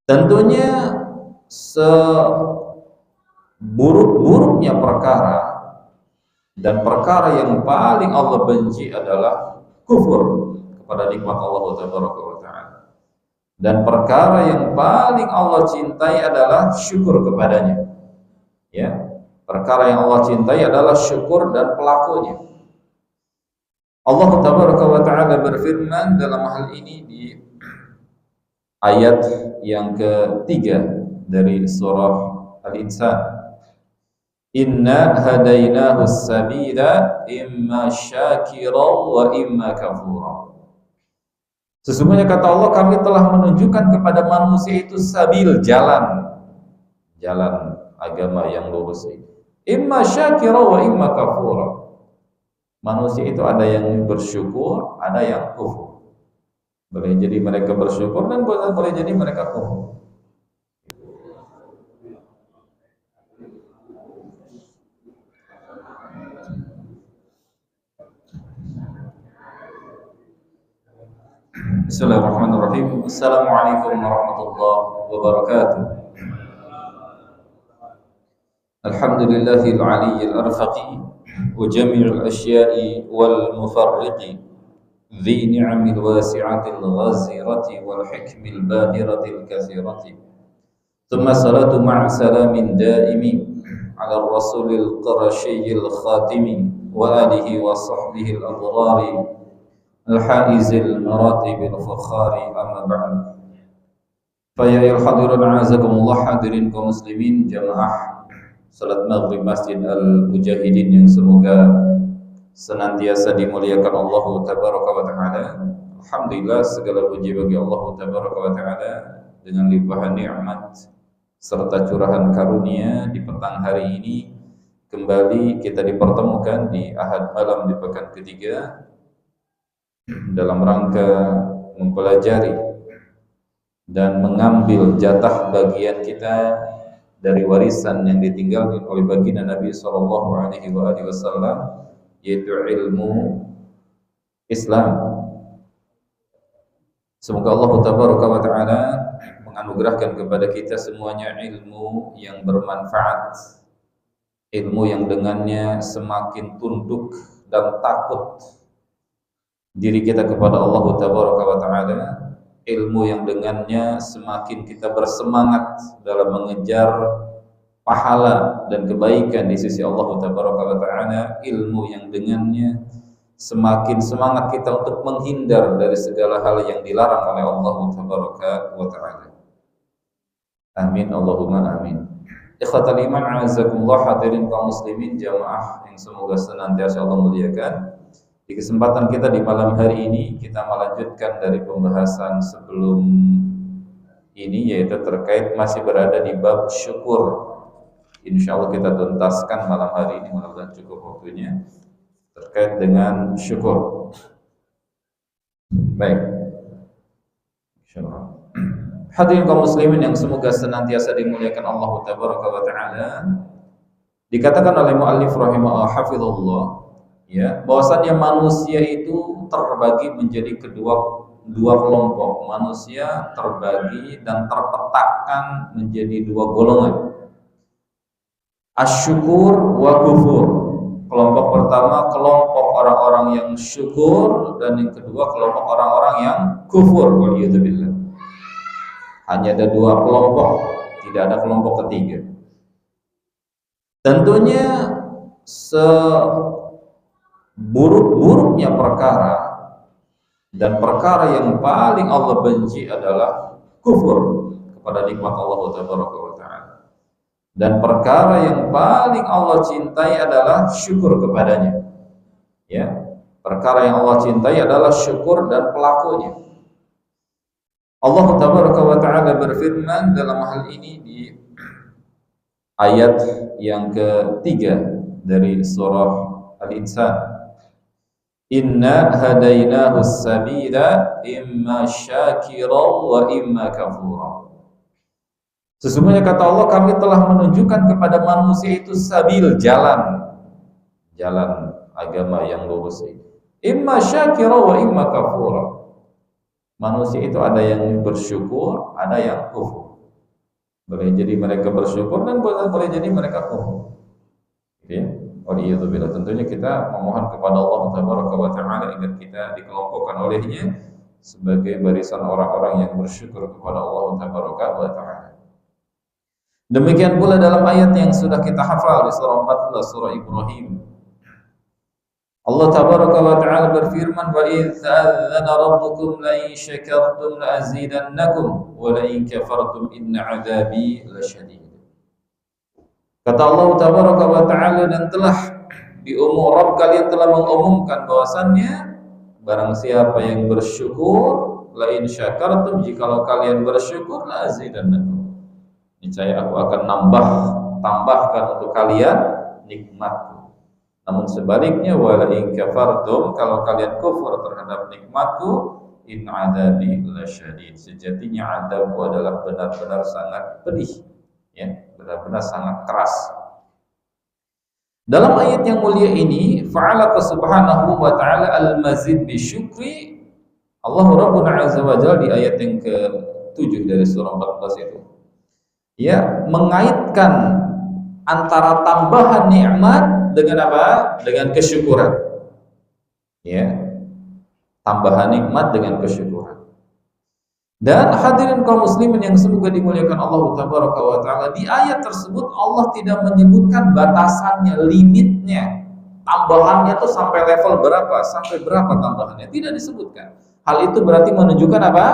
Tentunya seburuk-buruknya perkara dan perkara yang paling Allah benci adalah kufur kepada nikmat Allah Taala. Dan perkara yang paling Allah cintai adalah syukur kepadanya. Ya, perkara yang Allah cintai adalah syukur dan pelakunya. Allah Taala berfirman dalam hal ini di ayat yang ketiga dari surah Al-Insan. Inna hadainahu as-sabila imma syakira wa imma kafura. Sesungguhnya kata Allah, kami telah menunjukkan kepada manusia itu sabil, jalan agama yang lurus ini. Imma syakira wa imma kafura. Manusia itu ada yang bersyukur, ada yang kufur. Boleh jadi mereka bersyukur dan boleh jadi mereka kufur. Bismillahirrahmanirrahim. Assalamualaikum warahmatullahi wabarakatuh. Alhamdulillahil aliyyil arfaqi wa jami'il asya'i wal mufarriqi dhi ni'amil wasi'atil ghazirati wal hikmil bahiratil kathirati. Thumma salatu ma'a salamin daimi ala rasulil qarashiyil khatimi wa alihi wa sahbihi al-adrari al-haizil maratibil fakhari amma ba'd. Fa ya hadirin azakumullah, hadirin kaum muslimin jamaah salat maghrib Masjid Al-Mujahidin yang semoga senantiasa dimuliakan Allah tabaraka wa taala. Alhamdulillah, segala puji bagi Allah tabaraka wa taala dengan limpahan nikmat serta curahan karunia. Di petang hari ini kembali kita dipertemukan di Ahad malam di pekan ketiga dalam rangka mempelajari dan mengambil jatah bagian kita dari warisan yang ditinggalkan oleh baginda Nabi sallallahu alaihi wasallam, yaitu ilmu Islam. Semoga Allah tabaraka wa taala menganugerahkan kepada kita semuanya ilmu yang bermanfaat, ilmu yang dengannya semakin tunduk dan takut diri kita kepada Allah tabaraka wa taala, ilmu yang dengannya semakin kita bersemangat dalam mengejar pahala dan kebaikan di sisi Allah tabaraka wa taala, ilmu yang dengannya semakin semangat kita untuk menghindar dari segala hal yang dilarang oleh Allah tabaraka wa taala. Amin Allahumma amin. Ikhwatal iman azakumullah, hadirin kaum muslimin jamaah yang semoga senantiasa Allah muliakan. Di kesempatan kita di malam hari ini, kita melanjutkan dari pembahasan sebelum ini, yaitu terkait masih berada di bab syukur. Insya Allah kita tuntaskan malam hari ini, mudah-mudahan cukup waktunya terkait dengan syukur. Baik, insyaallah. Hadirin kaum muslimin yang semoga senantiasa dimuliakan Allah tabaraka wa taala. Dikatakan oleh muallif rahimahullah hafizahullah, ya, bahwasannya manusia itu terbagi menjadi dua kelompok. Manusia terbagi dan terpetakan menjadi dua golongan, asyukur wa kufur. Kelompok pertama kelompok orang-orang yang syukur, dan yang kedua kelompok orang-orang yang kufur. Waliyadzubillah. Hanya ada dua kelompok, tidak ada kelompok ketiga. Tentunya buruk-buruknya perkara dan perkara yang paling Allah benci adalah kufur kepada nikmat Allah Taala. Dan perkara yang paling Allah cintai adalah syukur kepadanya. Ya, perkara yang Allah cintai adalah syukur dan pelakunya. Allah Taala berfirman dalam hal ini di ayat yang ketiga dari surah Al-Insan. Inna hadainahu as-sabila imma syakira wa imma kafura. Sesungguhnya kata Allah, kami telah menunjukkan kepada manusia itu sabil, jalan agama yang lurus ini. Imma syakira wa imma kafura. Manusia itu ada yang bersyukur, ada yang kufur. Boleh jadi mereka bersyukur dan boleh jadi mereka kufur. Gitu ya. Waliyadzubillah. Tentunya kita memohon kepada Allah Tabaraka wa Ta'ala agar kita dikelompokkan olehnya sebagai barisan orang-orang yang bersyukur kepada Allah Tabaraka wa Ta'ala. Demikian pula dalam ayat yang sudah kita hafal di surah 14 surah Ibrahim. Allah Tabaraka wa Ta'ala berfirman, wa idz ta'adzana rabbukum la in syakartum la azidannakum wa la in kafartum inna 'adzabi lasyadid. Kata Allah Tabaraka wa Ta'ala, dan telah Rabb kalian telah mengumumkan bahwasannya barang siapa yang bersyukur, la in syakartum, jikalau kalian bersyukur, la azidannakum, niscaya aku akan tambahkan untuk kalian nikmatku. Namun sebaliknya, wala in kafartum, kalau kalian kufur terhadap nikmatku, in adabi lasyadid, sejatinya adabku adalah benar-benar sangat pedih, ya, benar-benar sangat keras. Dalam ayat yang mulia ini, fa'ala subhanahu wa ta'ala al-mazid bi syukri, Allah Rabbuna Azza wa Jalla di ayat yang ke-7 dari surah 14 itu, ya, mengaitkan antara tambahan nikmat dengan apa? Dengan kesyukuran. Ya. Tambahan nikmat dengan kesyukuran. Dan hadirin kaum muslimin yang semoga dimuliakan Allah Tabaraka wa Ta'ala, di ayat tersebut Allah tidak menyebutkan batasannya, limitnya. Tambahannya itu sampai level berapa? Sampai berapa tambahannya? Tidak disebutkan. Hal itu berarti menunjukkan apa?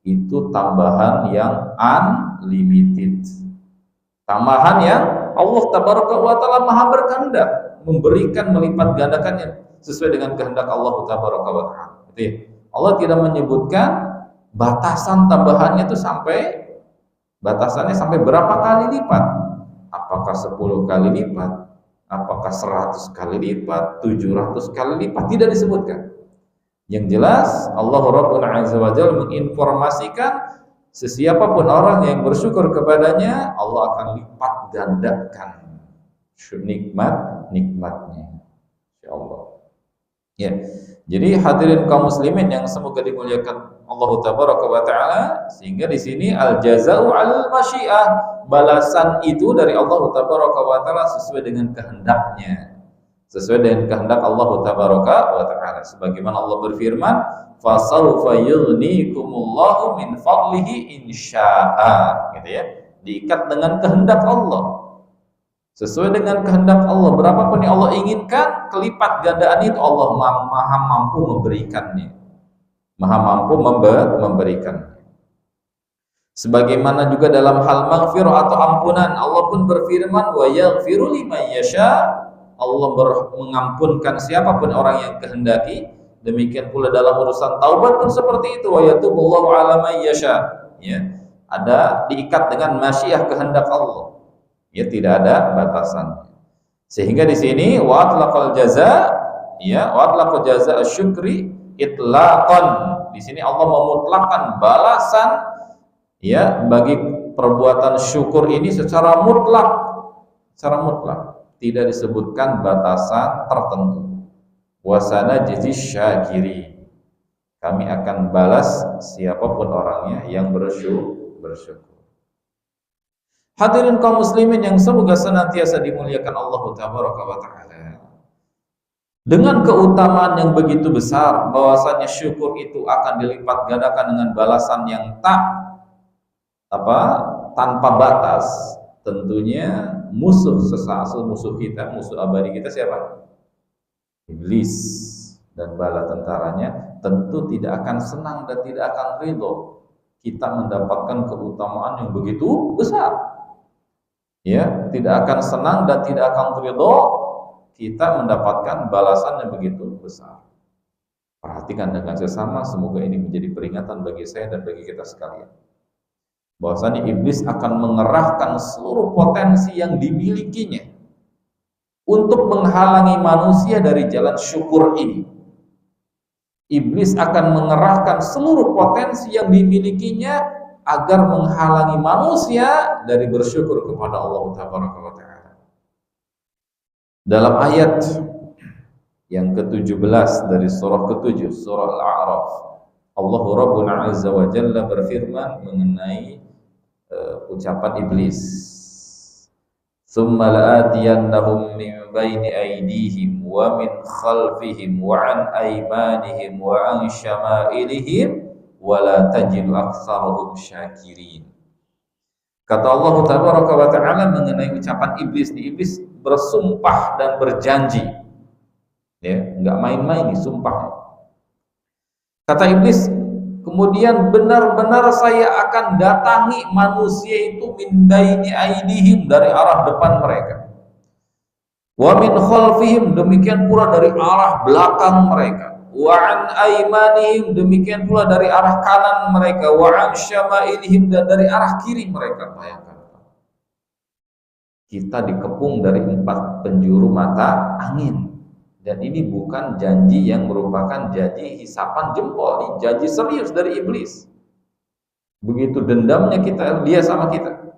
Itu tambahan yang unlimited. Tambahan yang Allah Tabaraka wa Ta'ala Maha berkehendak memberikan, melipat gandakannya sesuai dengan kehendak Allah Tabaraka wa Ta'ala. Allah tidak menyebutkan batasan tambahannya itu batasannya sampai berapa kali lipat. Apakah 10 kali lipat? Apakah 100 kali lipat? 700 kali lipat? Tidak disebutkan. Yang jelas Allah Rabbul Azza wa Jalla menginformasikan sesiapapun orang yang bersyukur kepadanya, Allah akan lipat gandakan nikmatnya. Insyaallah. Ya. Jadi hadirin kaum muslimin yang semoga dimuliakan Allah Tabaraka wa Ta'ala, sehingga di sini al-jaza'u 'alal masyiah, balasan itu dari Allah Tabaraka wa Ta'ala sesuai dengan kehendaknya. Sesuai dengan kehendak Allah Tabaraka wa Ta'ala. Sebagaimana Allah berfirman, fasawfa yughnikumullahu min fadlihi insya'a, gitu ya. Diikat dengan kehendak Allah. Sesuai dengan kehendak Allah, berapapun yang Allah inginkan, kelipat gandaan itu Allah Maha mampu memberikannya. Maha mampu memberikannya. Sebagaimana juga dalam hal maghfirah atau ampunan, Allah pun berfirman, wa yaghfiru liman yasha, Allah mengampunkan siapapun orang yang kehendaki. Demikian pula dalam urusan taubat pun seperti itu, wa yatubullahu ala man yasha, ya. Ada diikat dengan masyiah kehendak Allah. Ya, tidak ada batasan. Sehingga di sini wa atlaqal jaza, ya, wa atlaqal jaza asyukri itlaqan. Di sini Allah memutlakkan balasan, ya, bagi perbuatan syukur ini secara mutlak. Secara mutlak. Tidak disebutkan batasan tertentu. Wasana jizi syakiri, kami akan balas siapapun orangnya yang bersyukur. Hadirin kaum muslimin yang semoga senantiasa dimuliakan Allah Tabaraka wa Ta'ala, dengan keutamaan yang begitu besar bahwasanya syukur itu akan dilipat gandakan dengan balasan yang tanpa batas. Tentunya musuh kita, musuh abadi kita siapa? Iblis dan bala tentaranya tentu tidak akan senang dan tidak akan ridho kita mendapatkan keutamaan yang begitu besar. Ya, tidak akan senang dan tidak akan ridho kita mendapatkan balasan yang begitu besar. Perhatikan dengan sesama, semoga ini menjadi peringatan bagi saya dan bagi kita sekalian. Bahwasanya iblis akan mengerahkan seluruh potensi yang dimilikinya untuk menghalangi manusia dari jalan syukur ini. Iblis akan mengerahkan seluruh potensi yang dimilikinya agar menghalangi manusia dari bersyukur kepada Allah Tabaraka wa Ta'ala. Dalam ayat yang ke-17 dari surah ke-7, surah Al-A'raf, Allah Rabbuna Azza wa Jalla berfirman mengenai ucapan iblis. Tsumma la'atiyannahum min baini aydihim wa min khalfihim wa an aymanihim wa an syama'ilihim wa la tajidu aktsarahum syakirin. Kata Allah Tabaraka wa Ta'ala mengenai ucapan iblis, iblis bersumpah dan berjanji, ya, nggak main-main nih sumpah. Kata iblis, kemudian benar-benar saya akan datangi manusia itu min baini aidihim, dari arah depan mereka, wa min khalfihim, demikian pula dari arah belakang mereka, wa an aymanihim, demikian pula dari arah kanan mereka, wa an syama'ilihim, dan dari arah kiri mereka. Bayangkan, kita dikepung dari 4 penjuru mata angin. Dan ini bukan janji yang merupakan janji hisapan jempol, ini janji serius dari iblis. Begitu dendamnya dia sama kita.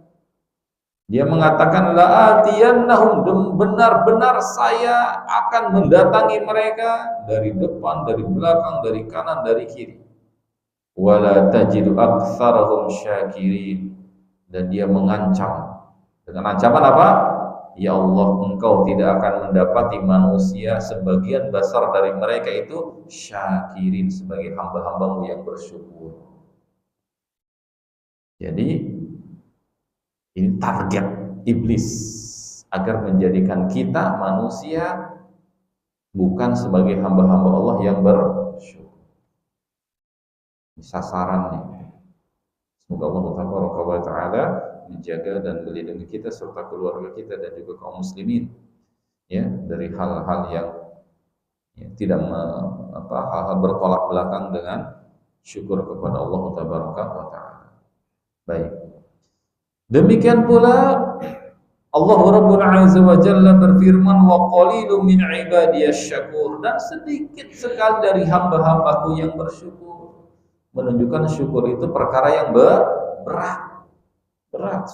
Dia mengatakan la'atiyannahum, benar-benar saya akan mendatangi mereka dari depan, dari belakang, dari kanan, dari kiri. Wala tajidu aktsarahum syakirin, dan dia mengancam dengan ancaman apa? Ya Allah, engkau tidak akan mendapati manusia sebagian besar dari mereka itu syakirin, sebagai hamba-hambamu yang bersyukur. Jadi ini target iblis, agar menjadikan kita manusia bukan sebagai hamba-hamba Allah yang bersyukur. Ini sasarannya. Semoga Allah Ta'ala menjaga dan melindungi kita serta keluarga kita dan juga kaum muslimin, ya, dari hal-hal yang tidak hal-hal bertolak belakang dengan syukur kepada Allah Ta'ala. Baik. Demikian pula Allah Rabbul Azza wa Jalla berfirman, wa qalilun min ibadiyasy syakur, dan sedikit sekali dari hamba-hambaku yang bersyukur. Menunjukkan syukur itu perkara yang berat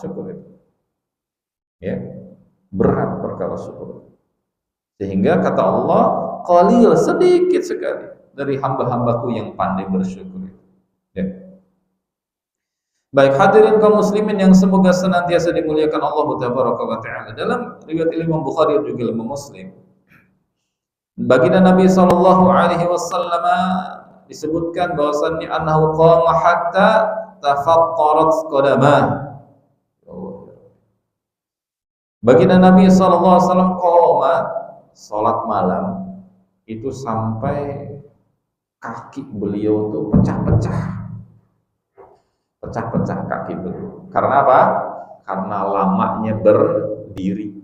syukur itu. Ya. Berat perkara syukur. Sehingga kata Allah, qalil, sedikit sekali dari hamba-hambaku yang pandai bersyukur itu. Ya. Baik, hadirin kaum muslimin yang semoga senantiasa dimuliakan Allah Tabaraka wa Ta'ala. Dalam riwayat Imam Bukhari dan juga Imam Muslim, baginda Nabi sallallahu alaihi wasallam disebutkan bahwasannya annahu qama hatta tafattarat qadamah. Baginda Nabi sallallahu alaihi wasallam qama, salat malam itu sampai kaki beliau itu pecah-pecah kaki beliau. Karena apa? Karena lamanya berdiri.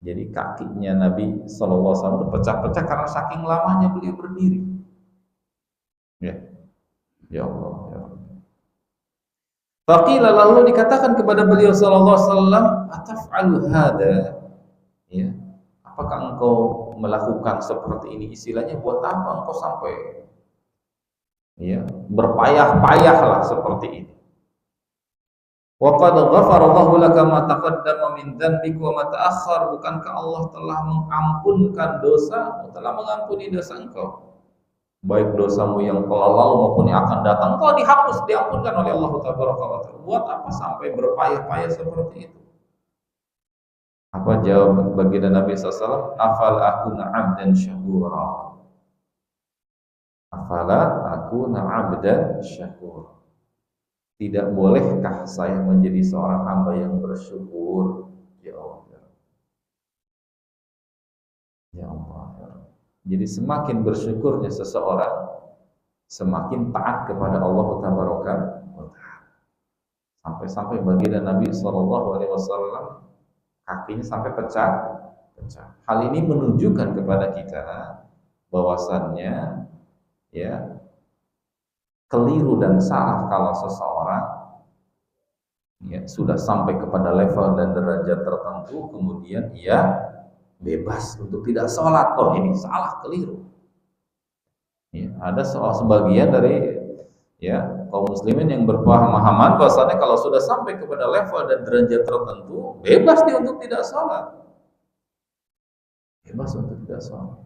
Jadi kakinya Nabi sallallahu alaihi wasallam pecah-pecah karena saking lamanya beliau berdiri. Ya Allah, ya Allah. Faqila, lalu dikatakan kepada beliau sallallahu alaihi wasallam, ataf'alu hada? Ya. Apakah engkau melakukan seperti ini? Istilahnya, buat apa engkau sampai berpayah-payahlah seperti ini? Wa qad ghafara Allahu laka ma taqaddama min dhanbika wa ma ta'akhkhar, bukankah Allah telah mengampunkan dosa, telah mengampuni dosa engkau, baik dosamu yang telah lalu maupun yang akan datang, engkau dihapus, diampunkan oleh Allah Tabaraka wa Ta'ala. Buat apa sampai berpayah-payah seperti itu? Apa jawab baginda Nabi SAW? Afala akuna 'abdan syakura. Afala akuna 'abdan syakura. Tidak bolehkah saya menjadi seorang hamba yang bersyukur? Ya Allah. Ya Allah. Jadi semakin bersyukurnya seseorang, semakin taat kepada Allah Tabaraka wa Ta'ala. Sampai-sampai baginda Nabi SAW kakinya sampai pecah. Hal ini menunjukkan kepada kita bahwasannya keliru dan salah kalau seseorang sudah sampai kepada level dan derajat tertentu kemudian ia bebas untuk tidak sholat. Oh, ini salah, keliru. Ada sebagian dari kaum muslimin yang berpemahaman bahwasanya kalau sudah sampai kepada level dan derajat tertentu, bebas dia untuk tidak sholat. Bebas untuk tidak sholat.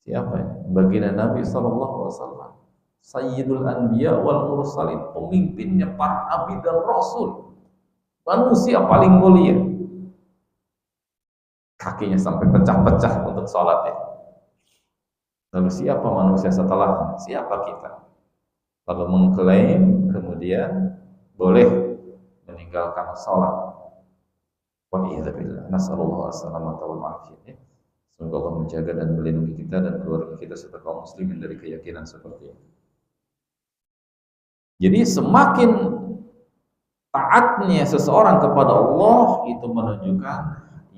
Siapa ya? Baginda Nabi SAW. Sayyidul Anbiya wal Mursalin, pemimpinnya para nabi dan rasul, manusia paling mulia. Kakinya sampai pecah-pecah untuk sholat ya. Lalu siapa manusia setelahnya? Siapa kita? Lalu mengklaim kemudian boleh meninggalkan sholat. Waliyadzubillah. Nasallallahu assalamata wal afiyah. Semoga Allah menjaga dan melindungi kita dan keluarga kita serta kaum muslimin dari keyakinan seperti ini. Jadi semakin taatnya seseorang kepada Allah itu menunjukkan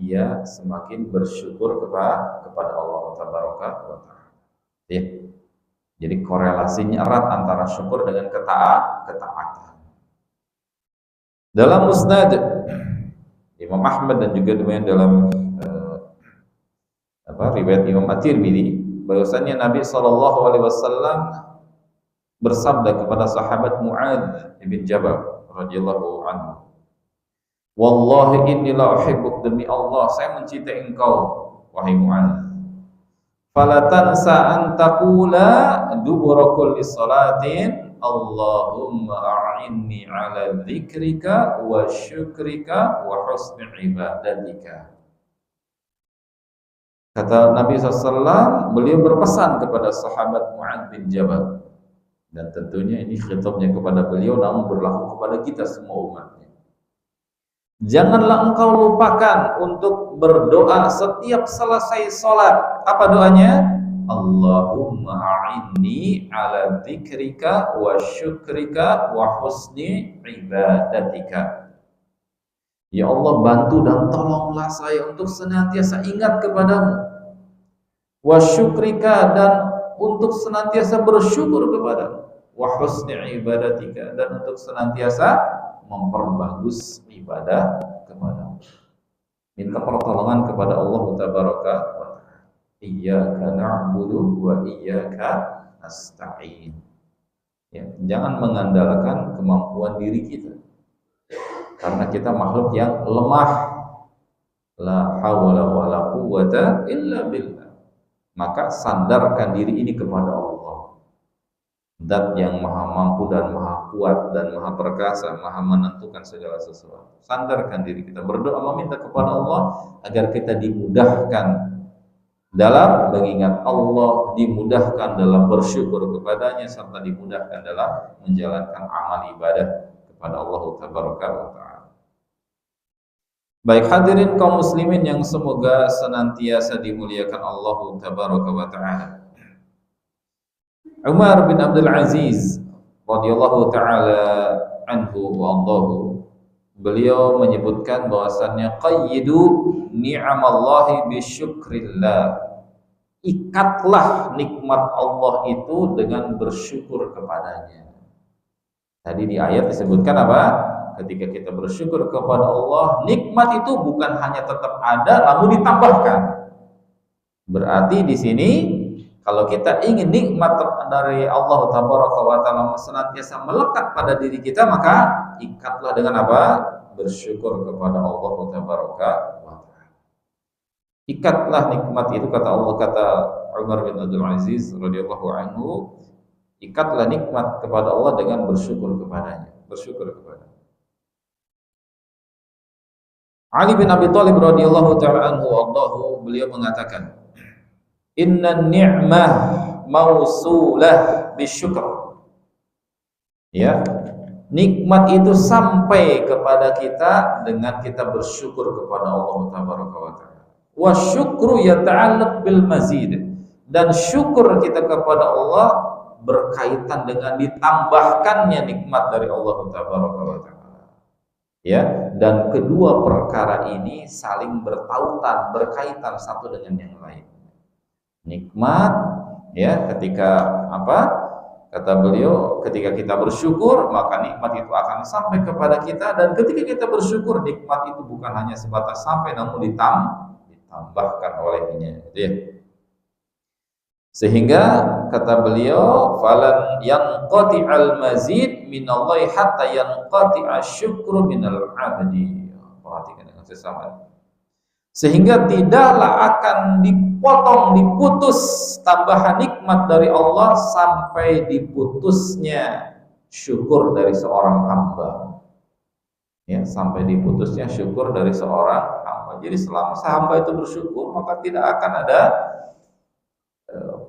ia semakin bersyukur kepada Allah Tabaraka wa Ta'ala. Ya. Jadi korelasinya erat antara syukur dengan ketaatan. Dalam Musnad Imam Ahmad dan juga demikian dalam riwayat Imam At-Tirmidzi, bahwasanya Nabi SAW bersabda kepada sahabat Mu'adz bin Jabal radhiyallahu anhu, "Wallahi inni la uhibbuk, demi Allah saya mencintai engkau wahai Mu'adz. Fala tansa an taqula dubura kulli salatin Allahumma a'inni ala dzikrika wa syukrika wa husni ibadatika." Kata Nabi SAW, beliau berpesan kepada sahabat Mu'adz bin Jabal, dan tentunya ini khitabnya kepada beliau namun berlaku kepada kita semua umatnya. Janganlah engkau lupakan untuk berdoa setiap selesai sholat. Apa doanya? Allahumma a'inni ala dzikrika wa syukrika wa husni ibadatika. Ya Allah, bantu dan tolonglah saya untuk senantiasa ingat kepadamu. Wa syukrika, dan untuk senantiasa bersyukur kepadamu. Wa husni ibadatika, dan untuk senantiasa memperbagus ibadah kepadamu. Minta pertolongan kepada Allah Tabaraka wa Ta'ala. Iyyaka na'budu wa iyyaka nasta'in. Ya, jangan mengandalkan kemampuan diri kita, karena kita makhluk yang lemah. La haula wala quwwata illa billah. Maka sandarkan diri ini kepada Allah, Zat yang maha mampu dan maha kuat dan maha perkasa, maha menentukan segala sesuatu. Sandarkan diri kita, berdoa meminta kepada Allah agar kita dimudahkan dalam mengingat Allah, dimudahkan dalam bersyukur kepadanya, serta dimudahkan dalam menjalankan amal ibadah kepada Allah Tabaraka wa Ta'ala. Baik hadirin kaum muslimin yang semoga senantiasa dimuliakan Allah Tabaraka wa Ta'ala. Umar bin Abdul Aziz radhiyallahu ta'ala anhu wa ardahu, beliau menyebutkan bahwasannya qayyidu ni'amallahi bisyukrillah. Ikatlah nikmat Allah itu dengan bersyukur kepadanya. Tadi di ayat disebutkan apa? Ketika kita bersyukur kepada Allah, nikmat itu bukan hanya tetap ada namun ditambahkan. Berarti di sini kalau kita ingin nikmat dari Allah Tabaraka wa Ta'ala senantiasa melekat pada diri kita, maka ikatlah dengan apa? Bersyukur kepada Allah Tabaraka wa Ta'ala. Ikatlah nikmat itu, kata Allah, kata Umar bin Abdul Aziz radhiyallahu anhu, ikatlah nikmat kepada Allah dengan bersyukur kepadanya, bersyukur kepada Ali bin Abi Thalib radhiyallahu ta'ala anhu wadhahu, beliau mengatakan, inna ni'mah mausulah bisyukr. Ya, nikmat itu sampai kepada kita dengan kita bersyukur kepada Allah Tabaraka wa Ta'ala. Wa syukru yata'allaq bil mazid, dan syukur kita kepada Allah berkaitan dengan ditambahkannya nikmat dari Allah Tabaraka wa Ta'ala. Ya, dan kedua perkara ini saling bertautan, berkaitan satu dengan yang lain. Nikmat, ya, ketika apa? Kata beliau, ketika kita bersyukur, maka nikmat itu akan sampai kepada kita, dan ketika kita bersyukur, nikmat itu bukan hanya sebatas sampai namun ditambahkan olehnya, ya. Sehingga kata beliau, falan yanqati'al mazid minallahi hatta yanqati'a syukru minal abdi. Perhatikan dengan sesama. Sehingga tidaklah akan dipotong, diputus tambahan nikmat dari Allah sampai diputusnya syukur dari seorang hamba. Ya, sampai diputusnya syukur dari seorang hamba. Jadi selama hamba itu bersyukur, maka tidak akan ada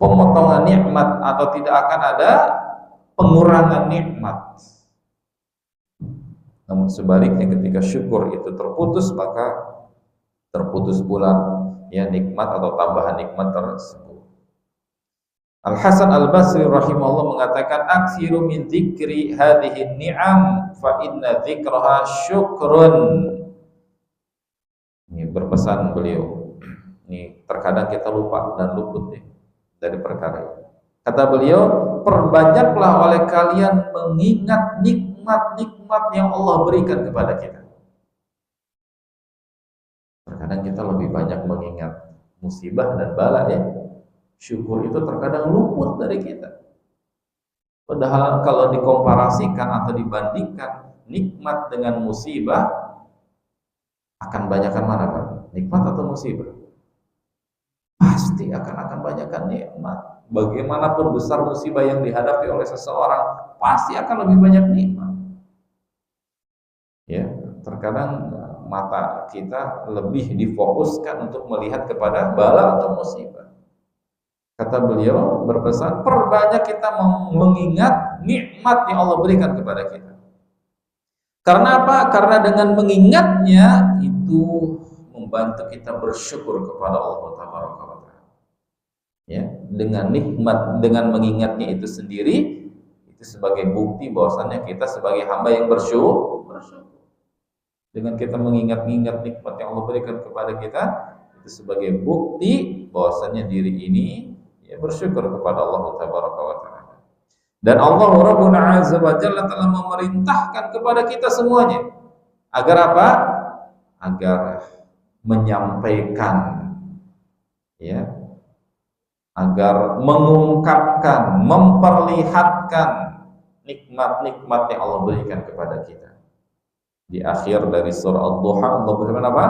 pemotongan nikmat atau tidak akan ada pengurangan nikmat. Namun sebaliknya ketika syukur itu terputus, maka terputus pula ya nikmat atau tambahan nikmat tersebut. Al Hasan Al Basri rahimahullah mengatakan, aksiru min dzikri hadhihi ni'am fa inna dzikraha syukrun. Ini berpesan beliau. Ini terkadang kita lupa dan luput ya, dari perkara ini. Kata beliau, perbanyaklah oleh kalian mengingat nikmat-nikmat yang Allah berikan kepada kita. Terkadang kita lebih banyak mengingat musibah dan bala ya. Syukur itu terkadang luput dari kita. Padahal kalau dikomparasikan atau dibandingkan nikmat dengan musibah, akan banyakkan mana Pak? Nikmat atau musibah? Pasti akan banyakkan nikmat. Bagaimanapun besar musibah yang dihadapi oleh seseorang, pasti akan lebih banyak nikmat. Ya, terkadang mata kita lebih difokuskan untuk melihat kepada bala atau musibah. Kata beliau berpesan, perbanyak kita mengingat nikmat yang Allah berikan kepada kita. Karena apa? Karena dengan mengingatnya itu membantu kita bersyukur kepada Allah Taala. Ya, dengan nikmat, dengan mengingatnya itu sendiri, itu sebagai bukti bahwasannya kita sebagai hamba yang bersyukur. Dengan kita mengingat-ingat nikmat yang Allah berikan kepada kita, itu sebagai bukti bahwasannya diri ini ya bersyukur kepada Allah Taala. Dan Allah Rabbuna Azza wa Jalla telah memerintahkan kepada kita semuanya agar apa? Agar menyampaikan ya, agar mengungkapkan, memperlihatkan nikmat-nikmat yang Allah berikan kepada kita. Di akhir dari surah Ad-Duha Allah berfirman apa?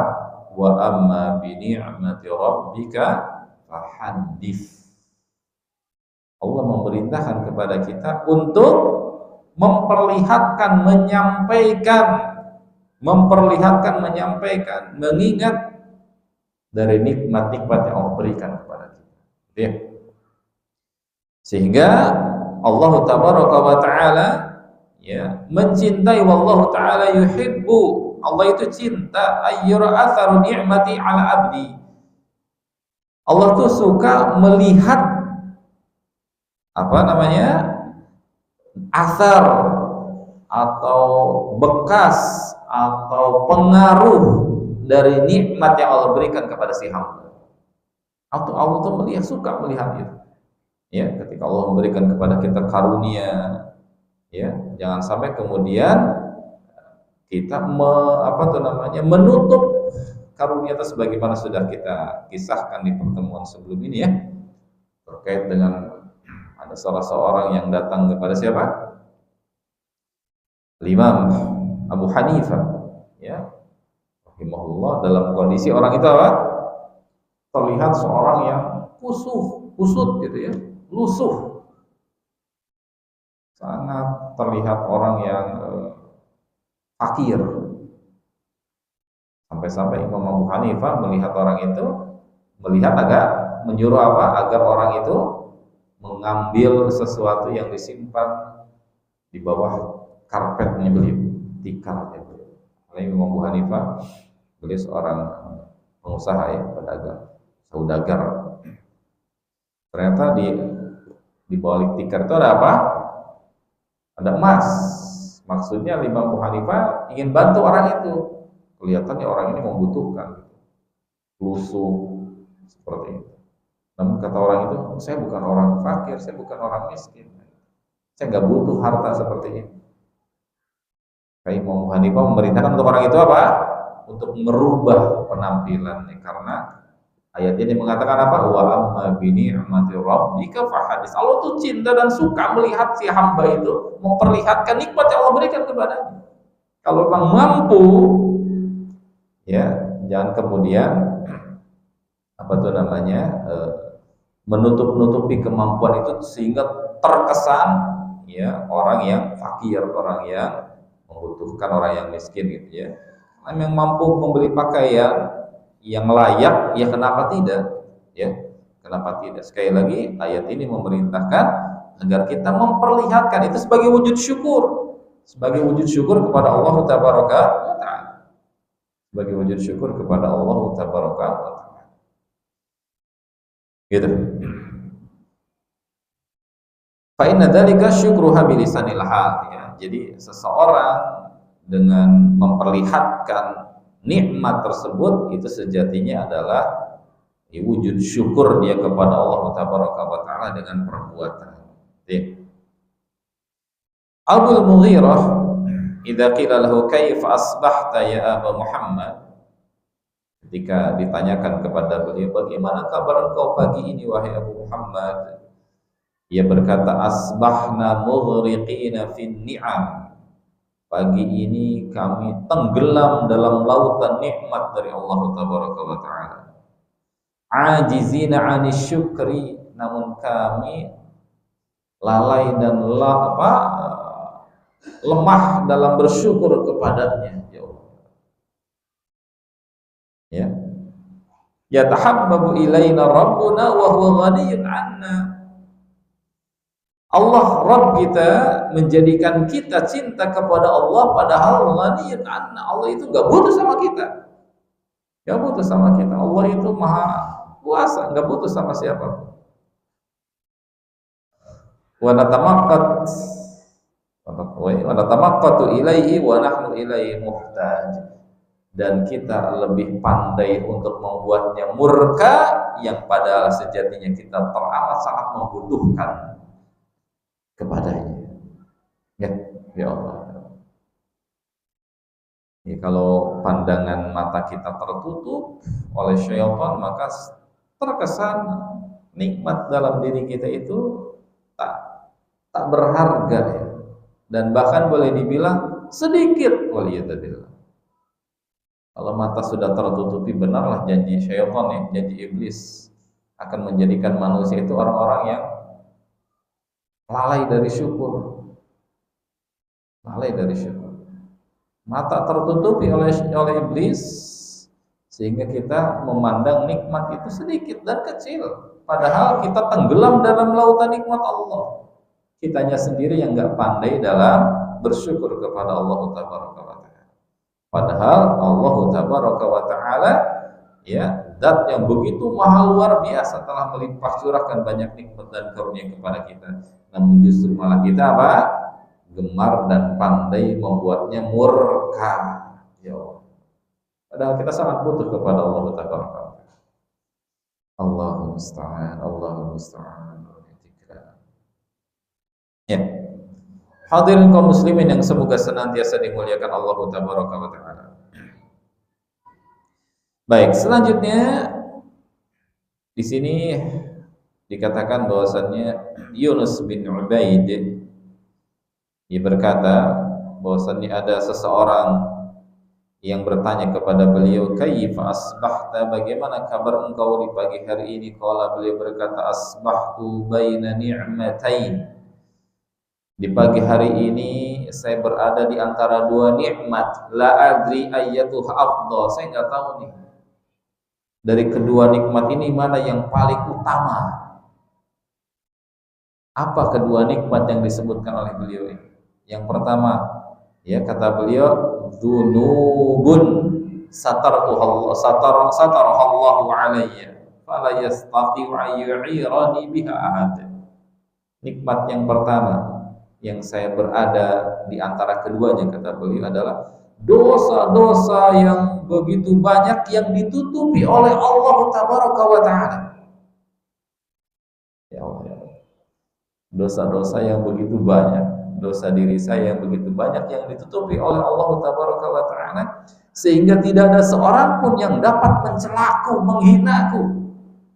Wa amma bi ni'mati rabbika fahaddits. Allah memerintahkan kepada kita untuk memperlihatkan, menyampaikan, mengingat dari nikmat-nikmat yang Allah berikan kepada kita. Ya. Sehingga Allah Tabaraka wa Ta'ala ya mencintai, wallahu ta'ala yuhibbu, Allah itu cinta ayyura atharu ni'mati ala abdi. Allah tuh suka melihat athar atau bekas atau pengaruh dari nikmat yang Allah berikan kepada si hamba. Atau Allah tuh suka melihat itu. Ya, ketika Allah memberikan kepada kita karunia, ya, jangan sampai kemudian kita menutup karunia itu sebagaimana sudah kita kisahkan di pertemuan sebelum ini ya, terkait dengan ada salah seorang yang datang kepada siapa? Imam Abu Hanifah ya, rahimahullah, dalam kondisi orang itu apa? Terlihat seorang yang kusut gitu ya, lusuh. Sangat terlihat orang yang fakir. Sampai-sampai Imam Abu Hanifah melihat orang itu, menyuruh apa? Agar orang itu mengambil sesuatu yang disimpan di bawah karpetnya beliau, tikarnya beliau. Imam Abu Hanifah, beliau seorang pengusaha ya, pedagang, saudagar. Ternyata di bawah tikar itu ada apa? Ada emas. Maksudnya Imam Abu Hanifah ingin bantu orang itu. Kelihatannya orang ini membutuhkan, lusuh seperti itu. Namun kata orang itu, saya bukan orang fakir, saya bukan orang miskin, saya nggak butuh harta seperti ini. Kayak Imam Abu Hanifah memerintahkan untuk orang itu apa? Untuk merubah penampilannya, karena ayat ini mengatakan apa? Wa amma bi ni'mati rabbika fahaddits. Allah tuh cinta dan suka melihat si hamba itu memperlihatkan nikmat yang Allah berikan kepadanya. Kalau memang mampu, ya, jangan kemudian apa tuh namanya menutup-nutupi kemampuan itu sehingga terkesan ya orang yang fakir, orang yang membutuhkan, orang yang miskin gitu ya. Yang mampu membeli pakaian yang layak, ya kenapa tidak? Ya, kenapa tidak? Sekali lagi ayat ini memerintahkan agar kita memperlihatkan itu sebagai wujud syukur, sebagai wujud syukur kepada Allah Tabaraka wa Ta'ala, sebagai wujud syukur kepada Allah Tabaraka wa Ta'ala. Gitu. Fa inna dzalika syukruha bilisanil hal ya. Jadi seseorang dengan memperlihatkan nikmat tersebut itu sejatinya adalah wujud syukur dia kepada Allah Tabaraka wa Ta'ala dengan perbuatan. Abul Mughirah idza qila lahu kaifa asbahta ya Aba Muhammad, ketika ditanyakan kepada beliau bagaimana kabar engkau pagi ini wahai Abu Muhammad, ia berkata asbahna mughriqina fin ni'am, pagi ini kami tenggelam dalam lautan nikmat dari Allah Tabaraka wa Ta'ala. Ajizina 'anis syukri, namun kami lalai dan lemah dalam bersyukur kepadanya, ya Allah. Ya. Yatahabbabu ilaina rabbuna wa huwa ghaniyun 'anna. Allah Rabb kita menjadikan kita cinta kepada Allah padahal ghaniyun 'anna. Allah itu enggak butuh sama kita. Enggak butuh sama kita. Allah itu maha kuasa, enggak butuh sama siapa. Wa natamaqqatu ilaihi wa nahnu ilaihi muhtaj. Dan kita lebih pandai untuk membuatnya murka yang padahal sejatinya kita teramat sangat membutuhkan kepadanya. Ya Allah. Ya, kalau pandangan mata kita tertutup oleh syaitan, maka terkesan nikmat dalam diri kita itu tak berharga ya. Dan bahkan boleh dibilang sedikit waliyadzubillah. Kalau mata sudah tertutupi, benarlah janji syaitan ya, janji iblis akan menjadikan manusia itu orang-orang yang lalai dari syukur. Lalai dari syukur. Mata tertutupi oleh iblis sehingga kita memandang nikmat itu sedikit dan kecil, padahal kita tenggelam dalam lautan nikmat Allah. Kitanya sendiri yang enggak pandai dalam bersyukur kepada Allah Tabaraka wa Ta'ala. Padahal Allah Tabaraka wa Ta'ala ya, zat yang begitu maha luar biasa telah melimpah curahkan banyak nikmat dan karunia kepada kita. Namun justru malah kita apa? Gemar dan pandai membuatnya murka. Ya Allah. Padahal kita sangat butuh kepada Allah Tabaraka wa Ta'ala. Allahumma musta'an, Allahumma musta'an. Ya. Hadirin kaum muslimin yang semoga senantiasa dimuliakan Allah Tabaraka wa Ta'ala. Baik, selanjutnya di sini dikatakan bahwasannya Yunus bin Ubaid dia berkata bahwasannya ada seseorang yang bertanya kepada beliau, "Kaifa asbahta? Bagaimana kabar engkau di pagi hari ini?" Qala, beliau berkata, "Asbahtu baina ni'matain." Di pagi hari ini saya berada di antara dua nikmat, la adri ayyatuha afdal. Saya enggak tahu nih dari kedua nikmat ini mana yang paling utama. Apa kedua nikmat yang disebutkan oleh beliau ini? Yang pertama, ya kata beliau, dzunubun satarahu Allahu alayya fala yastati'u ayyu'irani biha ahad. Nikmat yang pertama yang saya berada di antara keduanya, kata beliau, adalah dosa-dosa yang begitu banyak yang ditutupi oleh Allah Tabaraka wa Ta'ala. Ya Allah, dosa-dosa yang begitu banyak, dosa diri saya yang begitu banyak yang ditutupi oleh Allah Tabaraka wa Ta'ala, sehingga tidak ada seorang pun yang dapat mencelaku, menghinaku,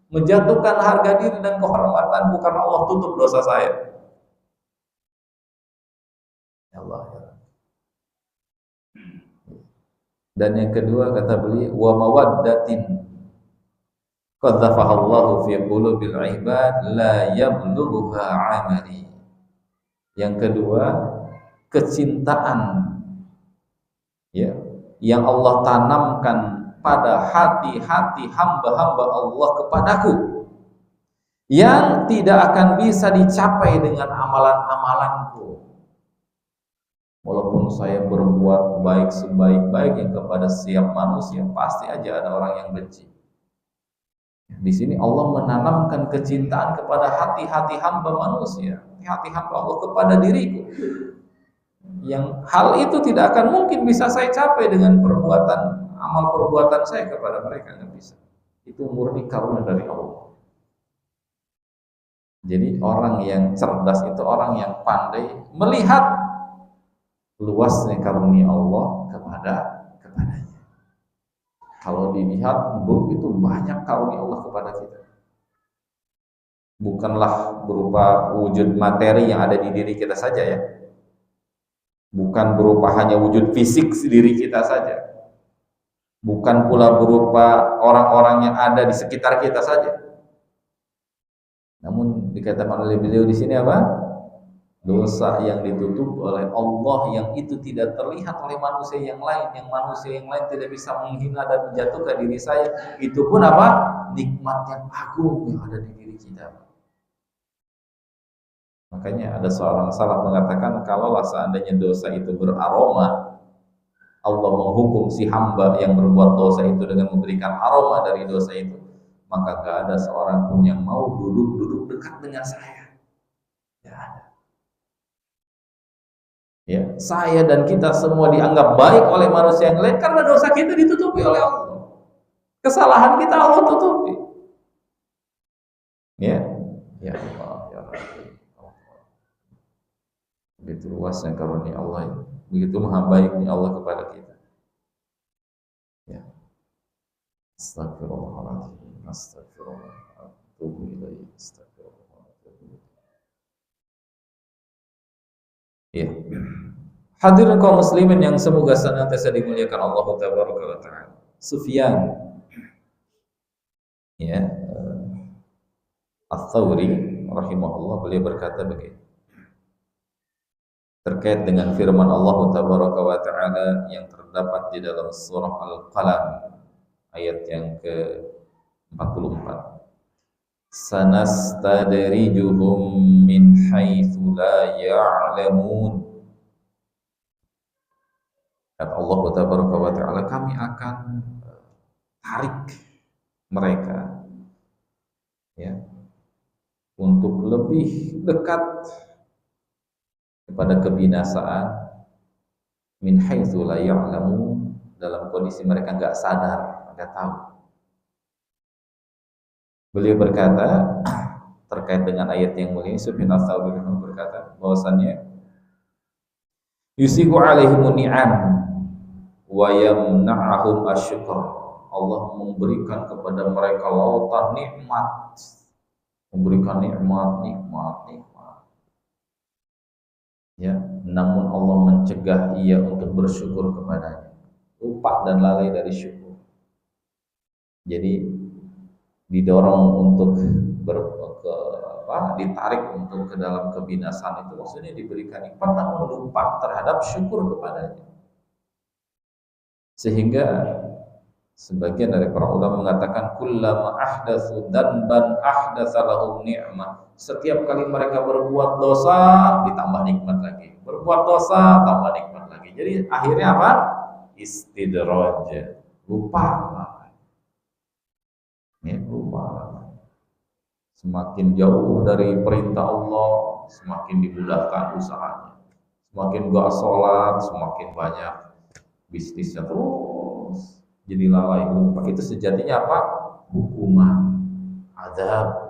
menjatuhkan harga diri dan kehormatanku karena Allah tutup dosa saya. Ya Allah, ya. Dan yang kedua kata beliau, wa mawaddatin qadzafahallahu fi qulubil ibad la yablughuha amali. Yang kedua, kecintaan, ya, yang Allah tanamkan pada hati-hati hamba-hamba Allah kepadaku, yang tidak akan bisa dicapai dengan amalan-amalanku. Walaupun saya berbuat baik sebaik-baiknya kepada setiap manusia, pasti aja ada orang yang benci. Di sini Allah menanamkan kecintaan kepada hati-hati hamba manusia, hati hamba Allah kepada diriku. Yang hal itu tidak akan mungkin bisa saya capai dengan amal perbuatan saya kepada mereka, nggak bisa. Itu murni karunia dari Allah. Jadi orang yang cerdas itu orang yang pandai melihat luasnya karunia Allah kepadanya. Kalau dilihat, itu banyak karunia Allah kepada kita. Bukanlah berupa wujud materi yang ada di diri kita saja, ya. Bukan berupa hanya wujud fisik diri kita saja. Bukan pula berupa orang-orang yang ada di sekitar kita saja. Namun dikatakan oleh beliau di sini apa? Dosa yang ditutup oleh Allah, yang itu tidak terlihat oleh manusia yang lain, yang manusia yang lain tidak bisa menghina dan menjatuhkan diri saya. Itu pun apa? Nikmat yang agung yang ada di diri kita. Makanya ada seorang salaf mengatakan, kalaulah seandainya dosa itu beraroma, Allah menghukum si hamba yang berbuat dosa itu dengan memberikan aroma dari dosa itu, maka gak ada seorang pun yang mau duduk dekat dengan saya. Ya, saya dan kita semua dianggap baik oleh manusia yang lain karena dosa kita ditutupi oleh Allah. Kesalahan kita Allah tutupi. Ya, ya Allah, ya Allah. Begitu luasnya karunia Allah, begitu maha baiknya Allah kepada kita. Ya. Astagfirullahaladzim, astagfirullah, atubu ilaih, astagfirullah. Ya. Hadirin kaum muslimin yang semoga senantiasa dimuliakan Allah tabaraka wa taala. Sufyan, ya, Ats-Tsauri rahimahullah, beliau berkata begini terkait dengan firman Allah tabaraka wa taala yang terdapat di dalam surah Al-Qalam ayat yang ke-44. Sanastadrijuhum min haitsu la ya'lamun. Kata Allah tabaraka wa taala, kami akan tarik mereka, ya, untuk lebih dekat kepada kebinasaan, min haitsu la ya'lamun, dalam kondisi mereka enggak sadar, enggak tahu. Beliau berkata terkait dengan ayat yang mulia, Sufyan Ats-Tsauri berkata bahwasannya yusiku alaihimun ni'am wa yamna'ahum asyukr. Allah memberikan kepada mereka lautan nikmat, memberikan nikmat. Ya, namun Allah mencegah ia untuk bersyukur kepadanya. Lupa dan lalai dari syukur. Jadi didorong untuk ditarik untuk ke dalam kebinasaan itu maksudnya diberikan nikmat namun lupa terhadap syukur kepadanya. Sehingga sebagian dari para ulama mengatakan kullama ahdatsu dzanban ahdatsa lahum ni'mah. Setiap kali mereka berbuat dosa ditambah nikmat lagi. Berbuat dosa tambah nikmat lagi. Jadi akhirnya apa? Istidraj. Lupa. Ya, lupa. Semakin jauh dari perintah Allah, semakin dimudahkan usahanya. Semakin gak sholat, semakin banyak bisnisnya terus. Jadi lalai, lupa. Itu sejatinya apa? Hukuman, azab.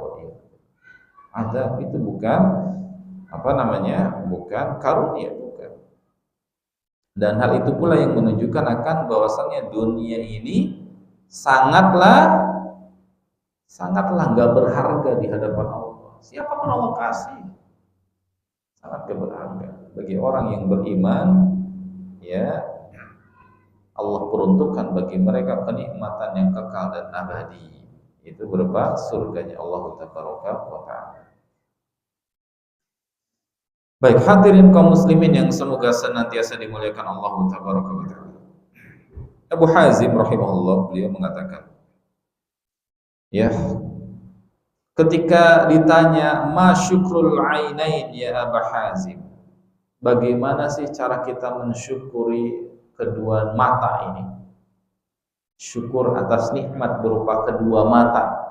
Azab itu bukan bukan karunia, bukan. Dan hal itu pula yang menunjukkan akan bahwasannya dunia ini sangatlah nggak berharga di hadapan Allah. Siapapun Allah kasih, sangat gak berharga bagi orang yang beriman. Ya, Allah peruntukkan bagi mereka kenikmatan yang kekal dan abadi. Itu berupa surganya Allah Tabaraka wa Ta'ala. Baik, hadirin kaum muslimin yang semoga senantiasa dimuliakan Allah Tabaraka wa Ta'ala. Abu Hazim rahimahullah, beliau mengatakan, ya, ketika ditanya ma syukrul ainain ya Abu Hazim, bagaimana sih cara kita mensyukuri kedua mata ini? Syukur atas nikmat berupa kedua mata.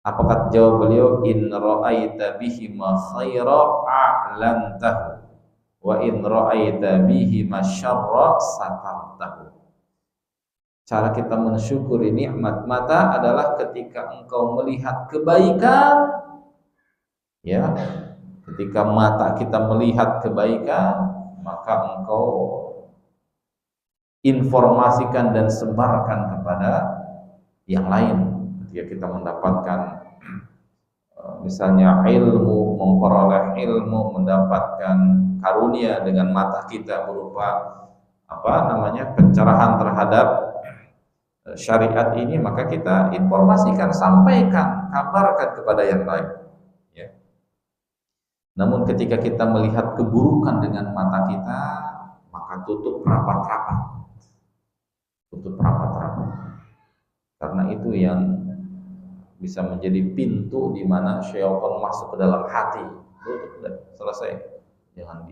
Apakah jawab beliau, in ra'aita bihima khaira a'lantahu wa in ra'aita bihima syarra satartahu. Cara kita mensyukuri nikmat mata adalah ketika engkau melihat kebaikan, ya, ketika mata kita melihat kebaikan, maka engkau informasikan dan sebarkan kepada yang lain. Ketika kita mendapatkan misalnya ilmu, memperoleh ilmu, mendapatkan karunia dengan mata kita berupa pencerahan terhadap syariat ini, maka kita informasikan, sampaikan, kabarkan kepada yang lain, ya. Namun ketika kita melihat keburukan dengan mata kita, maka tutup rapat-rapat. Karena itu yang bisa menjadi pintu di mana syaitan masuk ke dalam hati. Tutup, selesai. Jangan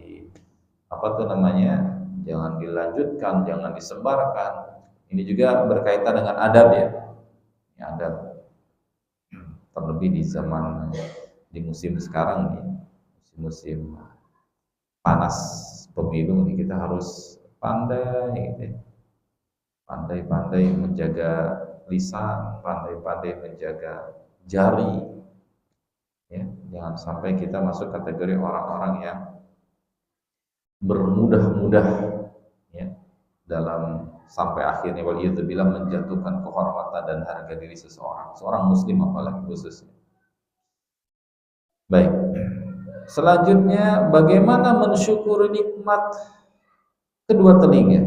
jangan dilanjutkan, jangan disebarkan. Ini juga berkaitan dengan adab, ya. Adab. Terlebih di musim sekarang nih, musim panas pemilu ini, kita harus pandai, gitu ya. Pandai-pandai menjaga lisan, pandai-pandai menjaga jari, ya. Jangan sampai kita masuk kategori orang-orang yang bermudah-mudah, ya, dalam sampai akhirnya waliyadzubillah menjatuhkan kehormatan dan harga diri seorang muslim, apalagi khususnya. Baik, selanjutnya bagaimana mensyukuri nikmat kedua telinga?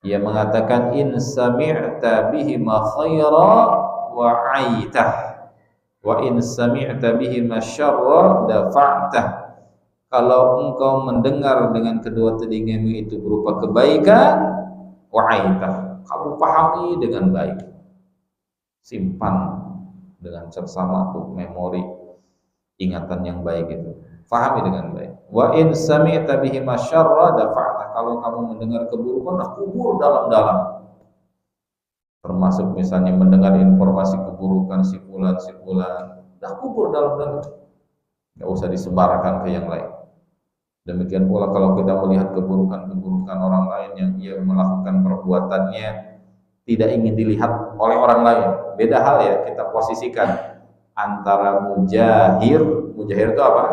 Ia mengatakan, in sami'ta bihima khaira wa 'aitah wa in sami'ta bihima syarra dafa'tah. Kalau engkau mendengar dengan kedua telingamu itu berupa kebaikan, wa 'aitah, kamu pahami dengan baik, simpan dengan seksama untuk memori ingatan yang baik itu, pahami dengan baik. Wa in sami'ta bihima syarra dafa'tah, kalau kamu mendengar keburukan, kubur dalam-dalam. Termasuk misalnya mendengar informasi keburukan si fulan, kubur dalam-dalam. Enggak usah disebarkan ke yang lain. Demikian pula kalau kita melihat keburukan orang lain yang ia melakukan perbuatannya tidak ingin dilihat oleh orang lain. Beda hal, ya, kita posisikan antara mujahir itu apa?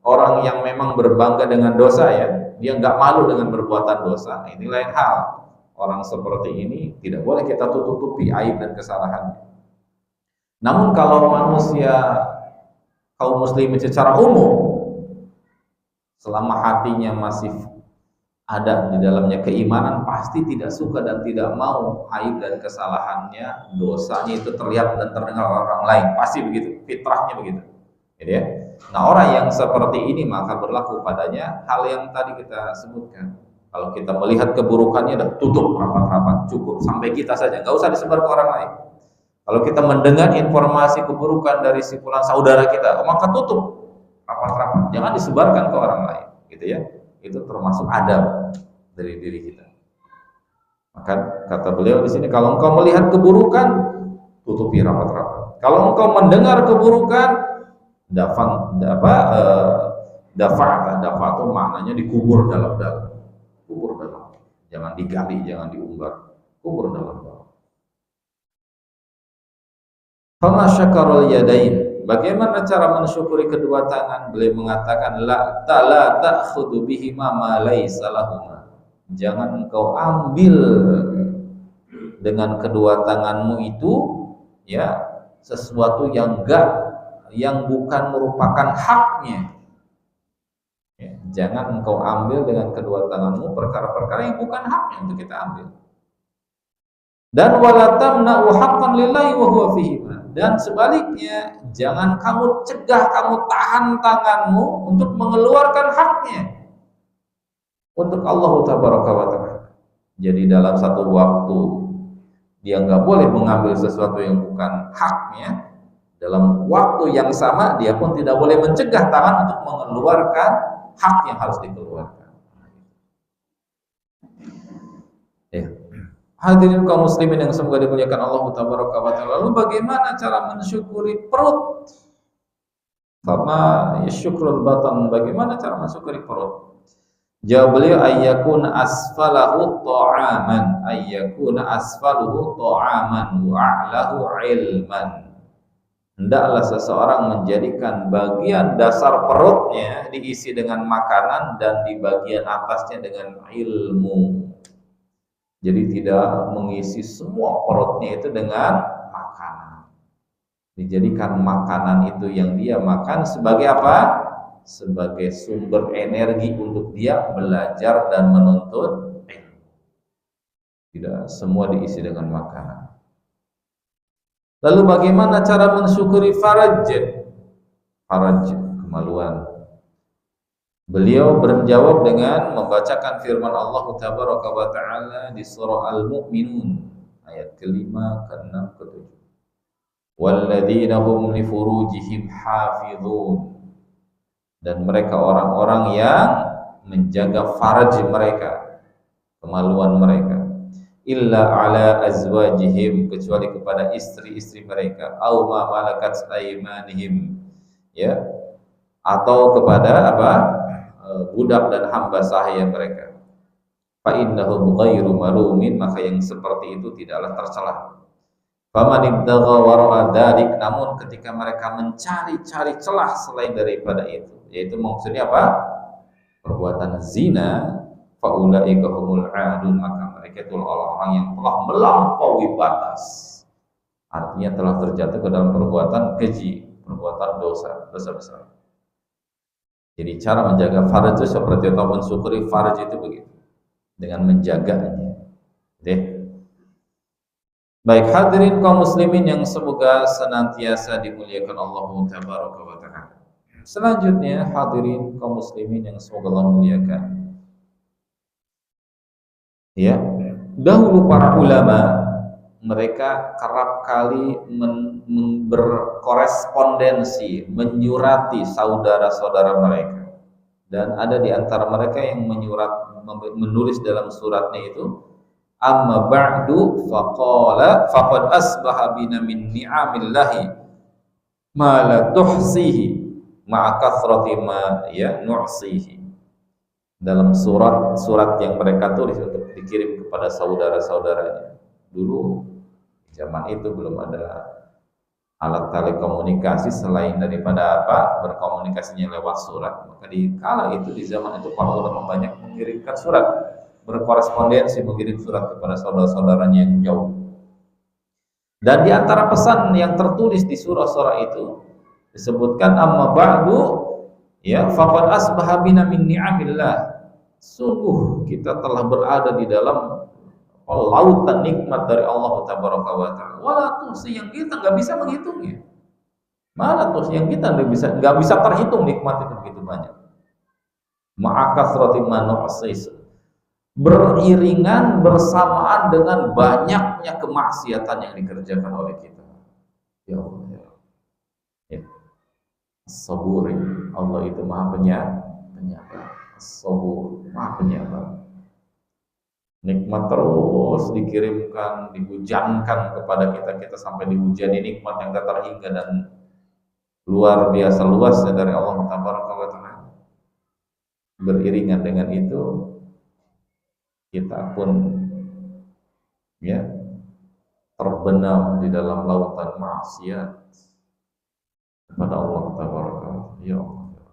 Orang yang memang berbangga dengan dosa, ya. Dia nggak malu dengan perbuatan dosa. Ini lain hal. Orang seperti ini tidak boleh kita tutupi aib dan kesalahannya. Namun kalau manusia, kaum muslimin secara umum, selama hatinya masih ada di dalamnya keimanan, pasti tidak suka dan tidak mau aib dan kesalahannya, dosanya itu terlihat dan terdengar orang lain. Pasti begitu, fitrahnya begitu, gitu ya. Nah, orang yang seperti ini maka berlaku padanya hal yang tadi kita sebutkan. Kalau kita melihat keburukannya, dah tutup rapat-rapat, cukup sampai kita saja, nggak usah disebar ke orang lain. Kalau kita mendengar informasi keburukan dari si fulan saudara kita, maka tutup rapat-rapat, jangan disebarkan ke orang lain, gitu ya. Itu termasuk adab dari diri kita. Maka kata beliau di sini, kalau engkau melihat keburukan, tutupi rapat-rapat. Kalau engkau mendengar keburukan, dafa itu maknanya dikubur dalam-dalam. Kubur dalam. Jangan digali, jangan diumbar. Kubur dalam-dalam. Fama syakarul yadain. Bagaimana cara mensyukuri kedua tangan? Beliau mengatakan, la ta'khudhu bihima ma laysa lahuma. Jangan engkau ambil dengan kedua tanganmu itu, ya, sesuatu yang bukan merupakan haknya, ya. Jangan engkau ambil dengan kedua tanganmu perkara-perkara yang bukan haknya untuk kita ambil. Dan wala tamna'u haqqan lillahi wa huwa fihi. Dan sebaliknya, jangan kamu cegah, kamu tahan tanganmu untuk mengeluarkan haknya untuk Allah tabaraka wa ta'ala. Jadi dalam satu waktu dia nggak boleh mengambil sesuatu yang bukan haknya, dalam waktu yang sama dia pun tidak boleh mencegah tangan untuk mengeluarkan hak yang harus dikeluarkan. Ya. Hadirin kaum muslimin yang semoga dimuliakan Allah tabaraka wa ta'ala. Lalu bagaimana cara mensyukuri perut? Sama ya syukrul batan, bagaimana cara mensyukuri perut? Jawab beliau, ayyakuna asfalahu ta'aman, ayyakuna asfaluhu ta'aman wa a'lahu ilman. Hendaklah seseorang menjadikan bagian dasar perutnya diisi dengan makanan dan di bagian atasnya dengan ilmu. Jadi tidak mengisi semua perutnya itu dengan makanan. Dijadikan makanan itu yang dia makan sebagai apa? Sebagai sumber energi untuk dia belajar dan menuntut ilmu. Tidak semua diisi dengan makanan. Lalu bagaimana cara mensyukuri faraj? Faraj, kemaluan. Beliau berjawab dengan membacakan firman Allah Tabaraka wa Ta'ala di surah Al-Mu'minun ayat ke-5, ke-6, ke-7. Walladzina hum li furujihim hafizun. Dan mereka orang-orang yang menjaga faraj mereka, kemaluan mereka. Illa ala azwajihim, kecuali kepada istri-istri mereka, au ma malakat aymanihim, ya, atau kepada apa? Budak dan hamba sahaya mereka. Fa innahum ghairu malumin, maka yang seperti itu tidaklah tercela. Faman ibtagha wara'a dzalik, namun ketika mereka mencari-cari celah selain daripada itu, yaitu maksudnya apa? Perbuatan zina, fa ulaika humul 'adun, maka mereka itu orang-orang yang telah melampaui batas. Artinya telah terjatuh ke dalam perbuatan keji, perbuatan dosa besar. Jadi cara menjaga faraj itu seperti atau mensyukuri faraj itu begitu, dengan menjaganya. Baik hadirin kaum muslimin yang semoga senantiasa dimuliakan Allah tabaraka wa ta'ala. Selanjutnya hadirin kaum muslimin yang semoga Allah muliakan. Ya, dahulu para ulama mereka kerap kali berkorespondensi, menyurati saudara-saudara mereka. Dan ada di antara mereka yang menulis dalam suratnya itu, amma ba'du faqala faqad asbaha bina min ni'amillahi ma la tuhsihi ma'a kathrati ma ya nu'sihi. Dalam surat yang mereka tulis untuk dikirim kepada saudara-saudaranya. Dulu zaman itu belum ada alat telekomunikasi selain daripada apa? Berkomunikasinya lewat surat. Maka di kala itu, di zaman itu para ulama banyak mengirimkan surat, berkorespondensi, mengirim surat kepada saudara-saudaranya yang jauh. Dan di antara pesan yang tertulis di surah-surah itu disebutkan amma ba'du ya faqad asbaha bina min ni'amillah. Sungguh kita telah berada di dalam lautan nikmat dari Allah tabaraka wa ta'ala. Wala tuhsi, yang kita nggak bisa menghitungnya. Mana tuh yang kita nggak bisa terhitung nikmat itu begitu banyak. Ma'akathrati ma nu'sis, beriringan bersamaan dengan banyaknya kemaksiatan yang dikerjakan oleh kita. Ya Allah, ya. Saburi, Allah itu Maha penyabar. Sabur, Maha penyabar. Nikmat terus dikirimkan, dihujankan kepada kita sampai dihujani nikmat yang tak terhingga dan luar biasa luasnya dari Allah Tabaraka wa Ta'ala. Beriringan dengan itu kita pun ya terbenam di dalam lautan maksiat kepada Allah Tabaraka wa Ta'ala. Ya Allah,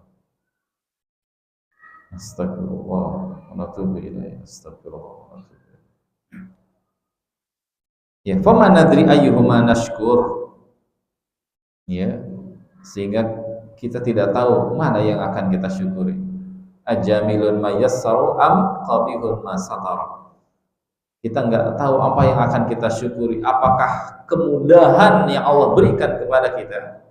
astagfirullah wa natubu ilaih, astagfirullah wa natubu ilaih. Ya, faman nadri ayyuhuma nashkur. Ya, sehingga kita tidak tahu mana yang akan kita syukuri. ajamilun ma yassaru am qabihun ma satara. Kita nggak tahu apa yang akan kita syukuri. Apakah kemudahan yang Allah berikan kepada kita,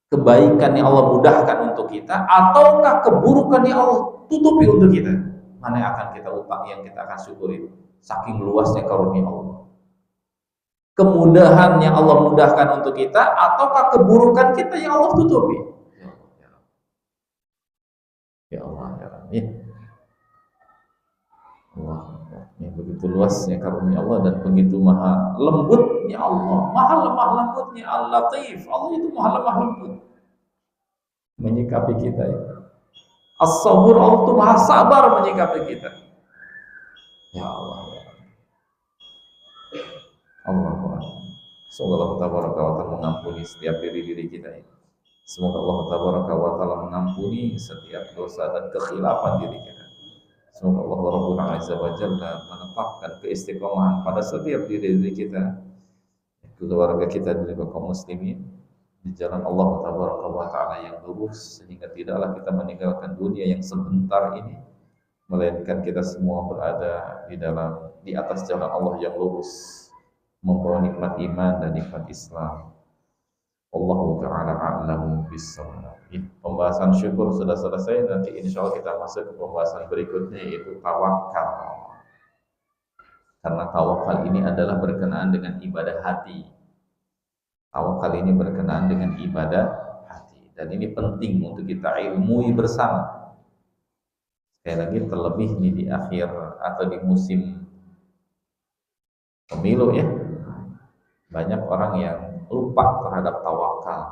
kebaikan yang Allah mudahkan untuk kita, ataukah keburukan yang Allah tutupi untuk kita? Mana yang akan kita yang kita akan syukuri? Saking luasnya karunia Allah. Kemudahan yang Allah mudahkan untuk kita, ataukah keburukan kita yang Allah tutupi? Ya Allah, ya Rabbi. Allah, ya, begitu luasnya karunia Allah dan begitu maha lembutnya Allah, maha lemah lembutnya Al-Latif. Allah itu maha lemah lembut menyikapi kita. Ya. As-Sabur, Allah itu maha sabar menyikapi kita. Ya Allah, ya Allah. Semoga Allah Tabaraka wa Ta'ala mengampuni setiap diri kita. Ya. Semoga Allah Tabaraka wa Ta'ala mengampuni setiap dosa dan kekhilafan diri kita. Semoga Allah Rabbul Azza wa Jalla menetapkan keistiqomahan pada setiap diri kita, keluarga kita dan juga kaum muslimin di jalan Allah Tabaraka wa Ta'ala yang lurus, sehingga tidaklah kita meninggalkan dunia yang sebentar ini, melainkan kita semua berada di atas jalan Allah yang lurus, membawa nikmat iman dan nikmat Islam. Allahu ta'ala a'lamu bis-shawab. Pembahasan syukur sudah selesai. Nanti insya Allah kita masuk ke pembahasan berikutnya, yaitu tawakal. Karena tawakal ini adalah berkenaan dengan ibadah hati. Tawakal ini berkenaan dengan ibadah hati, dan ini penting untuk kita ilmui bersama. Sekali lagi, terlebih ini di akhir atau di musim pemilu ya, banyak orang yang lupa terhadap tawakal.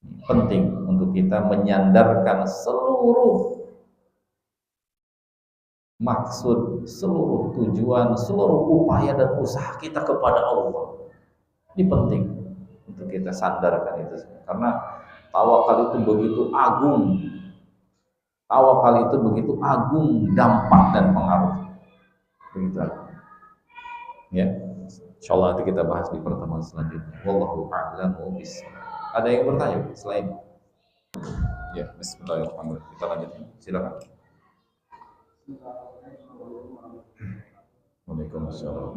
Penting untuk kita menyandarkan seluruh maksud, seluruh tujuan, seluruh upaya dan usaha kita kepada Allah. Ini penting untuk kita sandarkan itu semua. Karena tawakal itu begitu agung. Tawakal itu begitu agung dampak dan pengaruh. Begitu agung. Ya. Insyaallah nanti kita bahas di pertemuan selanjutnya. Wallahu a'lamu bishawab. Ada yang bertanya selain? Ya, bismillahirrahmanirrahim. Kita lanjutkan. Silakan. Waalaikumsalam.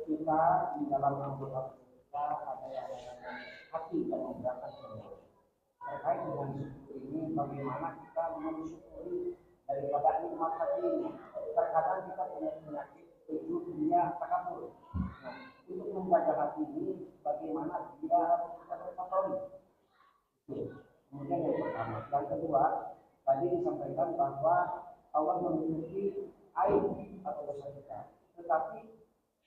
Kita di dalam anggota kita ada yang hati dan membedakan semua. Terkait dengan syukur ini, bagaimana kita mensyukuri daripada nikmat hati ini. Terkadang kita punya penyakit itu dunia takabur. Nah, untuk menjaga hati ini, bagaimana dia harus kita berpatroli. Kemudian yang pertama, yang kedua, tadi disampaikan bahwa Allah memiliki aib atau dosa kita, tetapi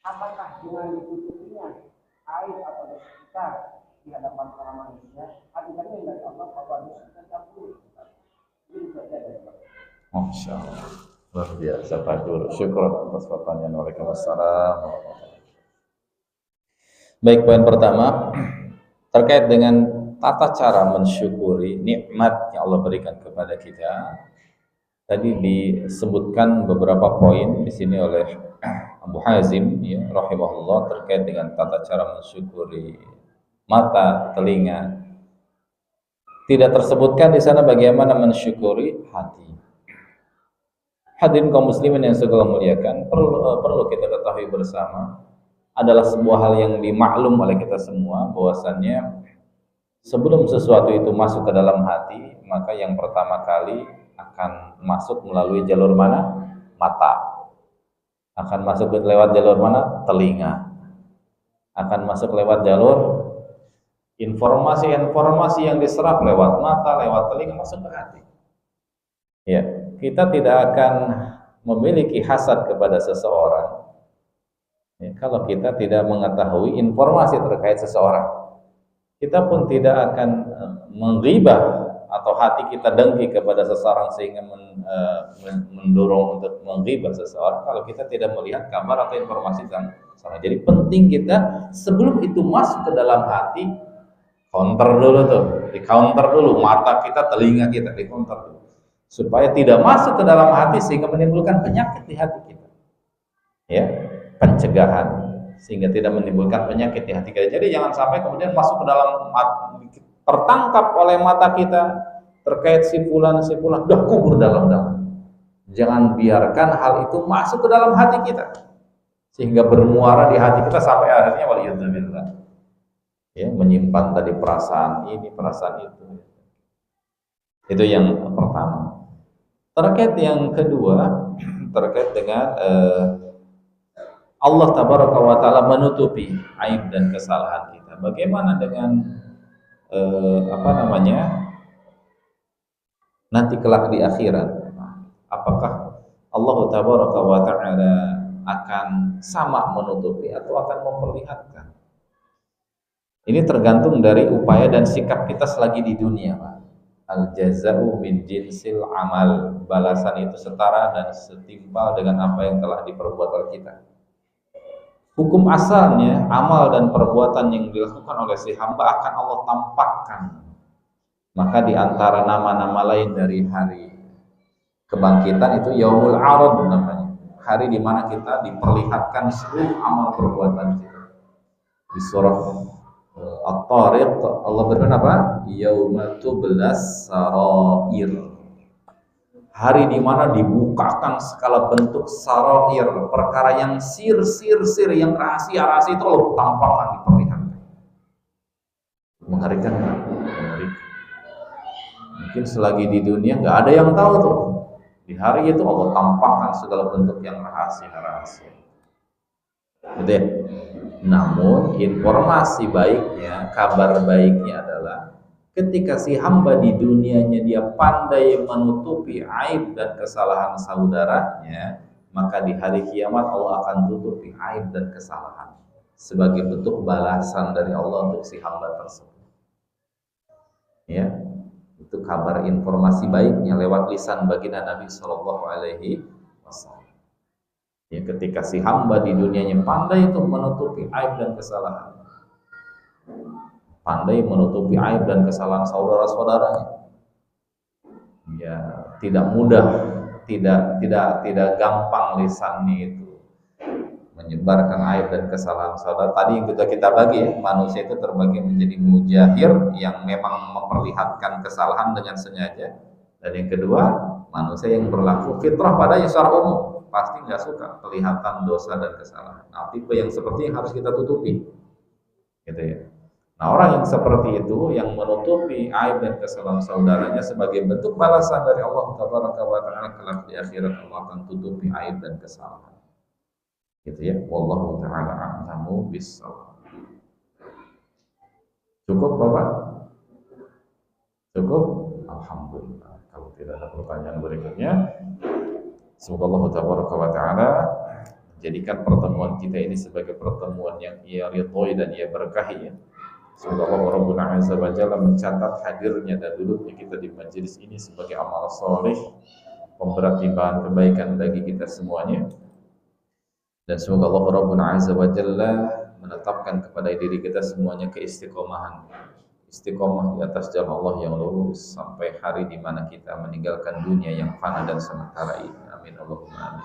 apakah dengan ditutupinya aib atau dosa kita di hadapan para manusia, hakikatnya dari Allah bahwa dosa kita campur. Ini saja dari Allah. Masya Allah, luar biasa Pak Guru. Syukur atas pertanyaan. Waalaikumsalam. Baik, poin pertama terkait dengan tata cara mensyukuri nikmat yang Allah berikan kepada kita. Tadi disebutkan beberapa poin di sini oleh Abu Hazim ya, rahimahullah, terkait dengan tata cara mensyukuri mata, telinga. Tidak tersebutkan di sana bagaimana mensyukuri hati. Hadirin kaum muslimin yang segala muliakan, perlu kita ketahui bersama, adalah sebuah hal yang dimaklum oleh kita semua, bahwasannya sebelum sesuatu itu masuk ke dalam hati, maka yang pertama kali akan masuk melalui jalur mana? Mata. Akan masuk lewat jalur mana? Telinga. Akan masuk lewat jalur informasi-informasi yang diserap lewat mata, lewat telinga, masuk ke hati. Ya, kita tidak akan memiliki hasad kepada seseorang ya, kalau kita tidak mengetahui informasi terkait seseorang. Kita pun tidak akan menggibah atau hati kita dengki kepada seseorang sehingga mendorong untuk menggibah seseorang kalau kita tidak melihat kabar atau informasi tentang seseorang. Jadi penting kita sebelum itu masuk ke dalam hati, counter dulu tuh, di counter dulu mata kita, telinga kita, di counter dulu. supaya tidak masuk ke dalam hati sehingga menimbulkan penyakit di hati kita. Ya, pencegahan sehingga tidak menimbulkan penyakit di hati kita. Jadi jangan sampai kemudian masuk ke dalam tertangkap oleh mata kita terkait si fulan dah kubur dalam-dalam. Jangan biarkan hal itu masuk ke dalam hati kita sehingga bermuara di hati kita sampai akhirnya waliyadzubillah, ya, menyimpan tadi perasaan ini, perasaan itu. Itu yang pertama. Terkait yang kedua, terkait dengan Allah tabaraka wa ta'ala menutupi aib dan kesalahan kita. Bagaimana dengan nanti kelak di akhirat? Apakah Allah tabaraka wa ta'ala akan sama menutupi atau akan memperlihatkan? Ini tergantung dari upaya dan sikap kita selagi di dunia, Pak. Al-jaza'u min jinsil amal. Balasan itu setara dan setimpal dengan apa yang telah diperbuat oleh kita. Hukum asalnya, amal dan perbuatan yang dilakukan oleh si hamba akan Allah tampakkan. Maka di antara nama-nama lain dari hari kebangkitan itu yaumul arad namanya. Hari di mana kita diperlihatkan seluruh amal perbuatan kita. Di surah At-Tariq Allah berfirman apa? Yauma tublas sarair. Hari di mana dibukakan segala bentuk sarair, perkara yang sir, yang rahasia-rahasia itu Allah tampakkan, diperlihatkan. Mengerikan, mengerikan. Mungkin selagi di dunia nggak ada yang tahu tuh. Di hari itu Allah tampakkan segala bentuk yang rahasia-rahasia. Gitu ya? Namun informasi baiknya, kabar baiknya adalah ketika si hamba di dunianya dia pandai menutupi aib dan kesalahan saudaranya, maka di hari kiamat Allah akan tutupi aib dan kesalahan sebagai bentuk balasan dari Allah untuk si hamba tersebut. Ya, itu kabar informasi baiknya lewat lisan baginda Nabi Shallallahu Alaihi Wasallam. Ya, ketika si hamba di dunianya pandai untuk menutupi aib dan kesalahan, pandai menutupi aib dan kesalahan saudara-saudaranya, ya tidak mudah, tidak gampang lisannya itu menyebarkan aib dan kesalahan saudara. Tadi yang kita bagi ya, manusia itu terbagi menjadi mujahir yang memang memperlihatkan kesalahan dengan sengaja, dan yang kedua manusia yang berlaku fitrah padanya secara umum, pasti nggak suka kelihatan dosa dan kesalahan. Nah, tipe yang seperti yang harus kita tutupi, gitu ya. Nah, orang yang seperti itu yang menutupi aib dan kesalahan saudaranya sebagai bentuk balasan dari Allah Tabaraka wa Ta'ala, kelak di akhirat Allah akan tutupi aib dan kesalahan. Gitu ya. Wallahu ta'ala a'lamu bissawab. Cukup, Bapak? Cukup? Alhamdulillah. Kalau tidak ada pertanyaan berikutnya, semoga Allah Tabaraka wa Ta'ala menjadikan pertemuan kita ini sebagai pertemuan yang Ia ridhoi dan Ia berkahi, ya. Semoga Allah Rabbul Azza wa Jalla mencatat hadirnya dan duduknya kita di majelis ini sebagai amal soleh, pemberat timbangan kebaikan bagi kita semuanya. Dan semoga Allah Rabbul Azza wa Jalla menetapkan kepada diri kita semuanya keistiqomahan, istiqomah di atas jalan Allah yang lurus sampai hari di mana kita meninggalkan dunia yang fana dan sementara ini. Amin Allahumma amin.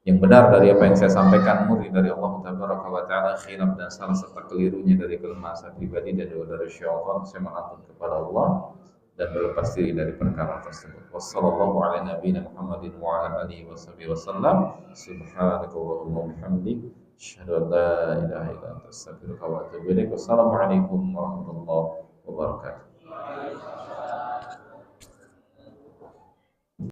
Yang benar dari apa yang saya sampaikan murni dari Allah Tabaraka wa Ta'ala, khilaf dan salah serta kelirunya dari kelemahan saya pribadi dan dari syaitan, saya mengatur kepada Allah dan berlepas diri dari perkara tersebut. Wassallallahu ala nabiyina Muhammadin wa ala alihi washabihi wasallam. Subhanakallahumma wa bihamdik, asyhadu an la ilaha illa anta astaghfiruka wa atubu ilaik. Wassalamualaikum warahmatullahi wabarakatuh.